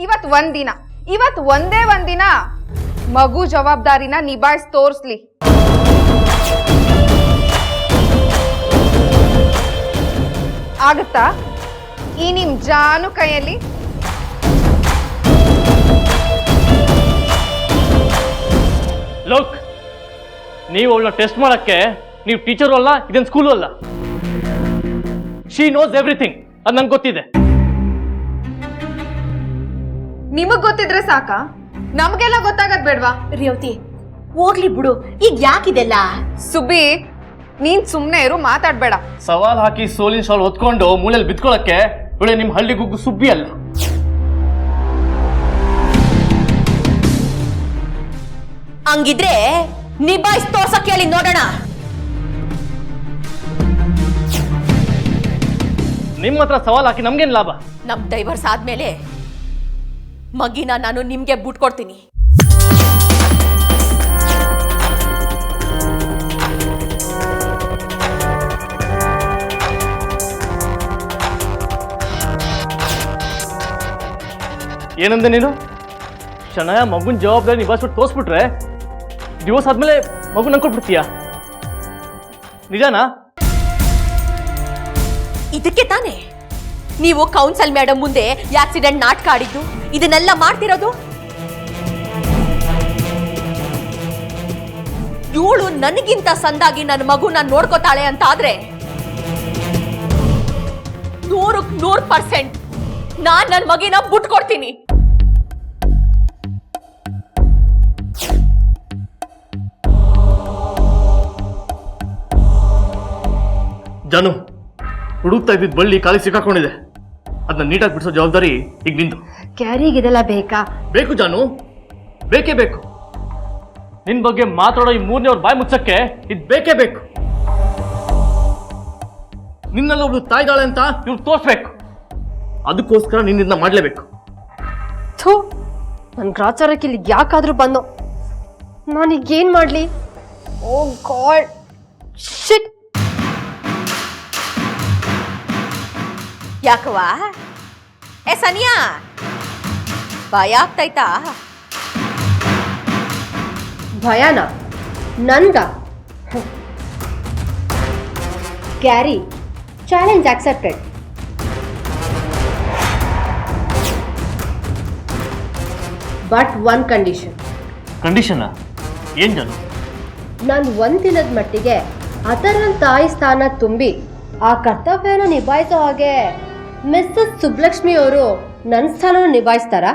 ಇವತ್ ಒಂದೇ ಒಂದಿನ ಮಗು ಜವಾಬ್ದಾರಿನ ನಿಭಾಯಿಸಿ ತೋರಿಸ್ಲಿ. ಆಗುತ್ತಾ ಈ ನಿಮ್ ಜಾನು ಕೈಯಲ್ಲಿ? ಲೋಕ್, ನೀವು ಅವಳನ್ನ ಟೆಸ್ಟ್ ಮಾಡಕ್ಕೆ ನೀವು ಟೀಚರು ಅಲ್ಲ, ಇದೇನು ಸ್ಕೂಲು ಅಲ್ಲ. ಶಿ ನೋಸ್ ಎವ್ರಿಥಿಂಗ್, ಅದು ನಂಗೆ ಗೊತ್ತಿದೆ. ನಿಮಗ್ ಗೊತ್ತಿದ್ರೆ ಸಾಕ, ನಮ್ಗೆಲ್ಲ ಗೊತ್ತಾಗದ್ ಬೇಡ್ವಾ? ರೇವತಿ ಹೋಗ್ಲಿ ಬಿಡು, ಈಗ ಯಾಕಿದೆಲ್ಲ? ಸುಬ್ಬಿ, ನೀನ್ ಸುಮ್ನೆ ಇರು, ಮಾತಾಡ್ಬೇಡ. ಸವಾಲ್ ಹಾಕಿ ಸೋಲಿನ ಶಾಲ್ ಹೊತ್ಕೊಂಡು ಮೂಲೆಯಲ್ಲಿ ಬಿದ್ಕೊಳ್ಳಕ್ಕೆ ಇವಳೆ ನಿಮ್ಮ ಹಳ್ಳಿ ಗುಗ್ಗು ಸುಬ್ಬಿ ಅಲ್ಲ. ಹಂಗಿದ್ರೆ ನಿಭಾಯಿಸಿ ತೋರ್ಸಕ್ ಹೇಳಿ ನೋಡೋಣ. ನಿಮ್ಮ ಹತ್ರ ಸವಾಲ್ ಹಾಕಿ ನಮ್ಗೇನ್ ಲಾಭ? ನಮ್ ಡೈವರ್ಸ್ ಆದ್ಮೇಲೆ ಮಗಿನ ನಾನು ನಿಮ್ಗೆ ಬಿಟ್ಕೊಡ್ತೀನಿ. ಏನಂದೆ ನೀನು? ಶನಯ ಮಗುನ್ ಜವಾಬ್ದಾರಿ ನಿಭಾಯಿಸ್ಬಿಟ್ಟು ತೋರಿಸ್ಬಿಟ್ರೆ ಡಿವೋರ್ಸ್ ಆದ್ಮೇಲೆ ಮಗು ನಂಗೆ ಕೊಟ್ಬಿಡ್ತೀಯಾ? ನಿಜಾನಾ? ಇದಕ್ಕೆ ತಾನೇ ನೀವು ಕೌನ್ಸಲ್ ಮೇಡಮ್ ಮುಂದೆ ಆಕ್ಸಿಡೆಂಟ್ ನಾಟಕ ಆಡಿದ್ದು, ಇದನ್ನೆಲ್ಲ ಮಾಡ್ತಿರೋದು? ಇವಳು ನನಗಿಂತ ಸಂದಾಗಿ ನನ್ನ ಮಗುನ ನೋಡ್ಕೋತಾಳೆ ಅಂತ ಆದ್ರೆ 100% ನಾನ್ ನನ್ನ ಮಗಿನ ಬಿಟ್ಕೊಡ್ತೀನಿ. ಜಾನು, ಹುಡುಕ್ತಾ ಇದ್ದಿದ್ದು ಬಳ್ಳಿ ಕಾಲಿಗೆ ಸಿಕ್ಕಾಕೊಂಡಿದೆ. ಅದನ್ನ ನೀಟಾಗಿ ಬಿಡಿಸೋ ಜವಾಬ್ದಾರಿ ಈಗ ನಿಂದು. ಕ್ಯಾರಿಗಿದೆಲ್ಲ ಬೇಕಾ? ಬೇಕು ಜಾನು, ಬೇಕೇ ಬೇಕು. ನಿನ್ ಬಗ್ಗೆ ಮಾತಾಡೋ ಈ ಮೂರನೇವ್ರ ಬಾಯಿ ಮುಚ್ಚಕ್ಕೆ ಇದು ಬೇಕೇ ಬೇಕು. ನಿನ್ನೆಲ್ಲ ಒಬ್ಳು ತಾಯ್ದಾಳೆ ಅಂತ ಇವ್ರು ತೋರಿಸ್ಬೇಕು. ಅದಕ್ಕೋಸ್ಕರ ನಿನ್ನಿಂದ ಮಾಡಲೇಬೇಕು. ಥೂ, ನನ್ನ ಗ್ರಾಚಾರಕ್ಕೆ ಇಲ್ಲಿ ಯಾಕಾದ್ರೂ ಬಂದೋ? ನಾನೀಗೇನ್ ಮಾಡ್ಲಿ? ಓ ಗಾಡ್, ಶಿಟ್. ಯಾಕವಾ? ಏ ಸನಿಯಾ, ಭಯ ಆಗ್ತೈತಾ? ಭಯನ? ನನ್ಗ? Carry, challenge accepted. But one condition. Condition ಏನ್ ಜಾನು? ನಾನು ಒಂದಿನದ ಮಟ್ಟಿಗೆ ಅದರ ತಾಯಿ ಸ್ಥಾನ ತುಂಬಿ ಆ ಕರ್ತವ್ಯನ ನಿಭಾಯಿಸೋ ಹಾಗೆ ಮಿಸ್ಸಸ್ ಸುಬ್ಲಕ್ಷ್ಮಿ ಅವರು ನನ್ನ ಸ್ಥಾನ ನಿಭಾಯಿಸ್ತಾರಾ?